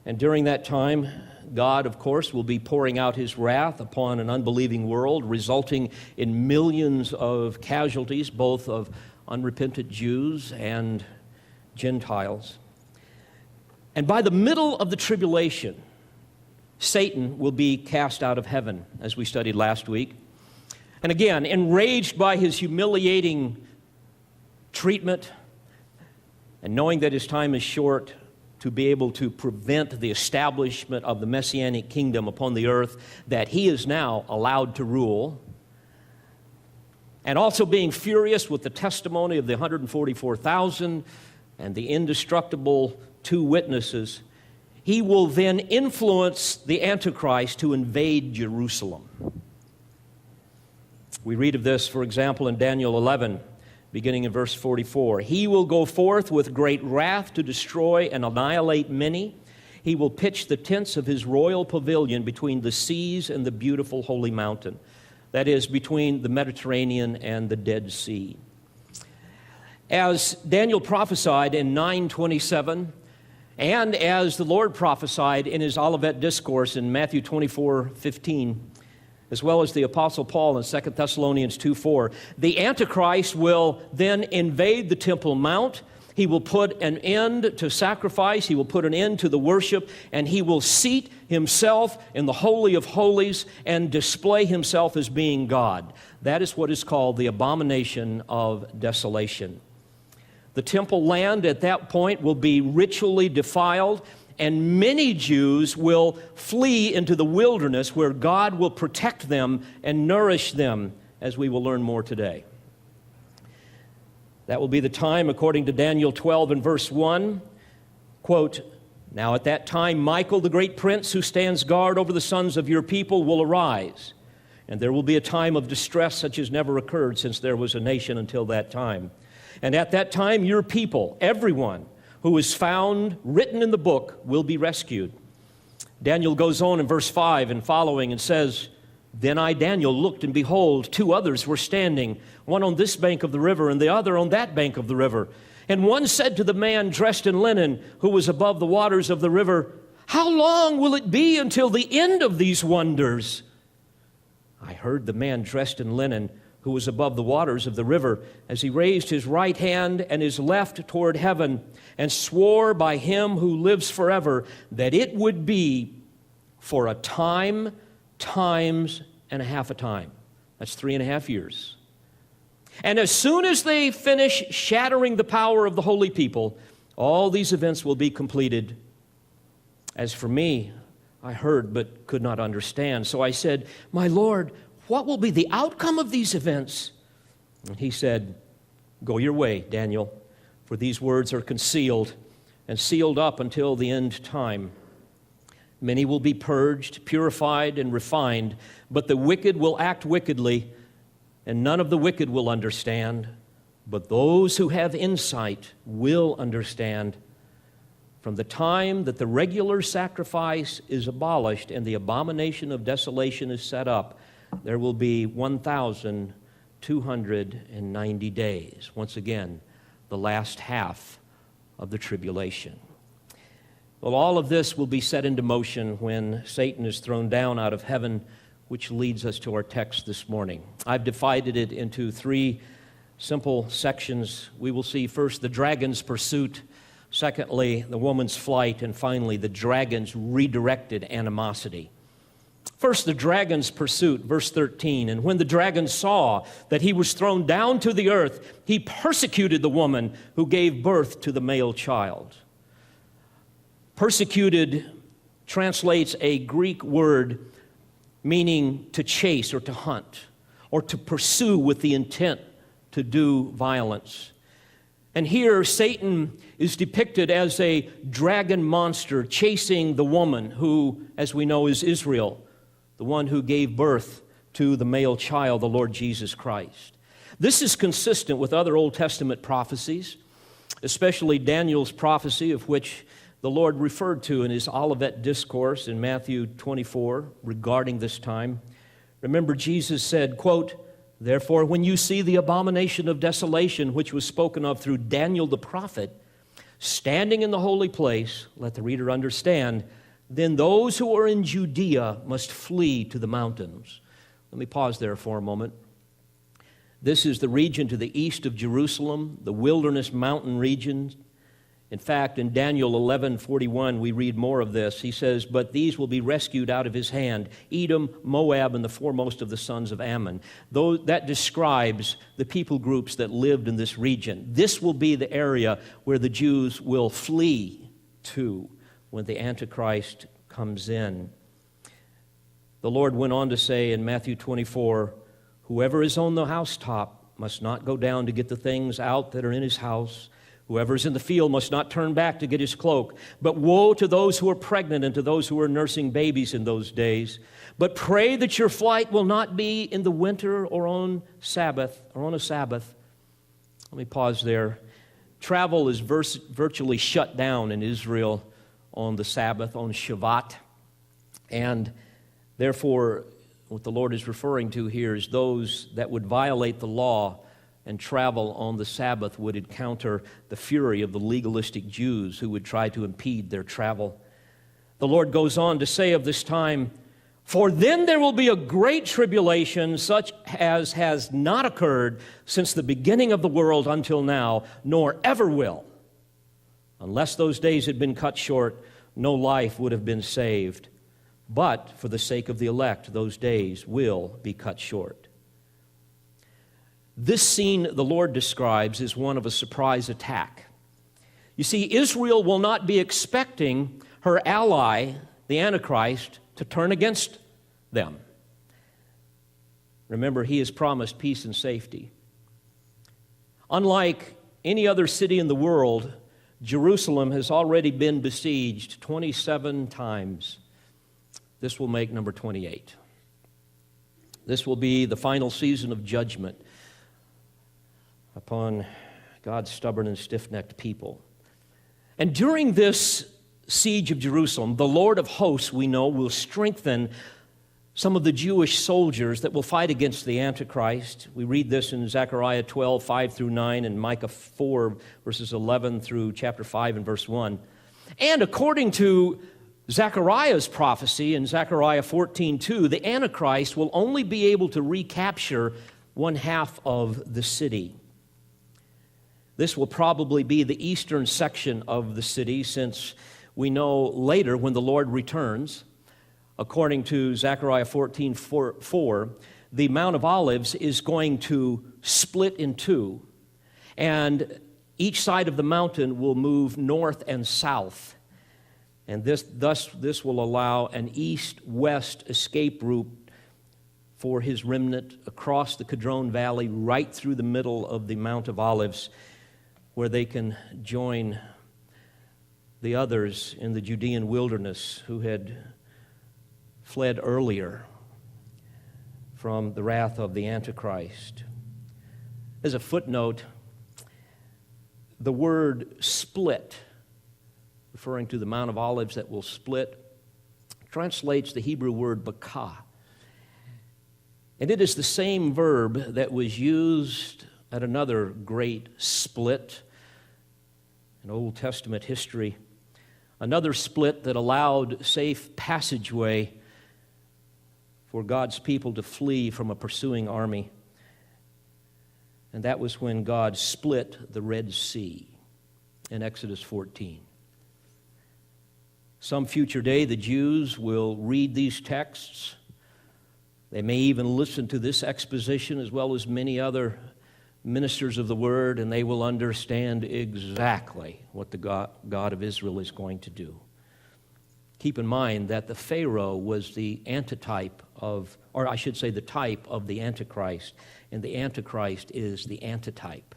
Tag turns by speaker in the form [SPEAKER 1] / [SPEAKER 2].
[SPEAKER 1] And during that time, God, of course, will be pouring out his wrath upon an unbelieving world, resulting in millions of casualties, both of unrepentant Jews and Gentiles. And by the middle of the tribulation, Satan will be cast out of heaven, as we studied last week. And again, enraged by his humiliating treatment, and knowing that his time is short, to be able to prevent the establishment of the Messianic kingdom upon the earth that he is now allowed to rule, and also being furious with the testimony of the 144,000 and the indestructible two witnesses, he will then influence the Antichrist to invade Jerusalem. We read of this, for example, in Daniel 11, beginning in verse 44. He will go forth with great wrath to destroy and annihilate many. He will pitch the tents of his royal pavilion between the seas and the beautiful holy mountain. That is, between the Mediterranean and the Dead Sea. As Daniel prophesied in 9:27, and as the Lord prophesied in his Olivet Discourse in Matthew 24:15, as well as the Apostle Paul in 2 Thessalonians 2:4, the Antichrist will then invade the Temple Mount. He will put an end to sacrifice. He will put an end to the worship, and he will seat himself in the Holy of Holies and display himself as being God. That is what is called the abomination of desolation. The temple land at that point will be ritually defiled, and many Jews will flee into the wilderness where God will protect them and nourish them, as we will learn more today. That will be the time, according to Daniel 12 and verse 1, quote, "Now at that time Michael, the great prince who stands guard over the sons of your people, will arise, and there will be a time of distress such as never occurred since there was a nation until that time. And at that time your people, everyone who is found written in the book, will be rescued." Daniel goes on in verse 5 and following and says, "Then I, Daniel, looked, and behold, two others were standing, one on this bank of the river and the other on that bank of the river. And one said to the man dressed in linen who was above the waters of the river, 'How long will it be until the end of these wonders?' I heard the man dressed in linen who was above the waters of the river, as he raised his right hand and his left toward heaven, and swore by him who lives forever that it would be for a time, times, and a half a time." That's 3.5 years. "And as soon as they finish shattering the power of the holy people, all these events will be completed. As for me, I heard but could not understand. So I said, 'My Lord, what will be the outcome of these events?' And he said, 'Go your way, Daniel, for these words are concealed and sealed up until the end time. Many will be purged, purified, and refined, but the wicked will act wickedly, and none of the wicked will understand, but those who have insight will understand. From the time that the regular sacrifice is abolished and the abomination of desolation is set up, there will be 1,290 days." Once again, the last half of the tribulation. Well, all of this will be set into motion when Satan is thrown down out of heaven, which leads us to our text this morning. I've divided it into 3 simple sections. We will see first the dragon's pursuit, secondly, the woman's flight, and finally, the dragon's redirected animosity. First, the dragon's pursuit, verse 13. "And when the dragon saw that he was thrown down to the earth, he persecuted the woman who gave birth to the male child." Persecuted translates a Greek word meaning to chase or to hunt or to pursue with the intent to do violence. And here Satan is depicted as a dragon monster chasing the woman who, as we know, is Israel, the one who gave birth to the male child, the Lord Jesus Christ. This is consistent with other Old Testament prophecies, especially Daniel's prophecy, of which the Lord referred to in his Olivet Discourse in Matthew 24 regarding this time. Remember, Jesus said, quote, "Therefore, when you see the abomination of desolation, which was spoken of through Daniel the prophet, standing in the holy place, let the reader understand, then those who are in Judea must flee to the mountains. Let me pause there for a moment. This is the region to the east of Jerusalem, the wilderness mountain region. In fact, in Daniel 11:41, we read more of this. He says, "But these will be rescued out of his hand, Edom, Moab, and the foremost of the sons of Ammon." Though that describes the people groups that lived in this region. This will be the area where the Jews will flee to when the Antichrist comes in. The Lord went on to say in Matthew 24, "Whoever is on the housetop must not go down to get the things out that are in his house. Whoever is in the field must not turn back to get his cloak. But woe to those who are pregnant and to those who are nursing babies in those days. But pray that your flight will not be in the winter or on Sabbath or on a Sabbath." Let me pause there. Travel is virtually shut down in Israel on the Sabbath, on Shabbat. And therefore, what the Lord is referring to here is those that would violate the law and travel on the Sabbath would encounter the fury of the legalistic Jews who would try to impede their travel. The Lord goes on to say of this time, "For then there will be a great tribulation, such as has not occurred since the beginning of the world until now, nor ever will. Unless those days had been cut short, no life would have been saved. But for the sake of the elect, those days will be cut short." This scene the Lord describes is one of a surprise attack. You see, Israel will not be expecting her ally, the Antichrist, to turn against them. Remember, he has promised peace and safety. Unlike any other city in the world, Jerusalem has already been besieged 27 times. This will make number 28. This will be the final season of judgment upon God's stubborn and stiff-necked people. And during this siege of Jerusalem, the Lord of hosts, we know, will strengthen some of the Jewish soldiers that will fight against the Antichrist. We read this in Zechariah 12, 5 through 9, and Micah 4, verses 11 through chapter 5 and verse 1. And according to Zechariah's prophecy in Zechariah 14:2, the Antichrist will only be able to recapture one half of the city. This will probably be the eastern section of the city, since we know later when the Lord returns, according to Zechariah 14:4, the Mount of Olives is going to split in two, and each side of the mountain will move north and south. And this will allow an east-west escape route for his remnant across the Kidron Valley, right through the middle of the Mount of Olives, where they can join the others in the Judean wilderness who had fled earlier from the wrath of the Antichrist. As a footnote, the word split, referring to the Mount of Olives that will split, translates the Hebrew word bakah. And it is the same verb that was used at another great split in Old Testament history, another split that allowed safe passageway for God's people to flee from a pursuing army. And that was when God split the Red Sea in Exodus 14. Some future day, the Jews will read these texts. They may even listen to this exposition as well as many other ministers of the Word, and they will understand exactly what the God of Israel is going to do. Keep in mind that the Pharaoh was the antitype of, or I should say the type of the Antichrist, and the Antichrist is the antitype.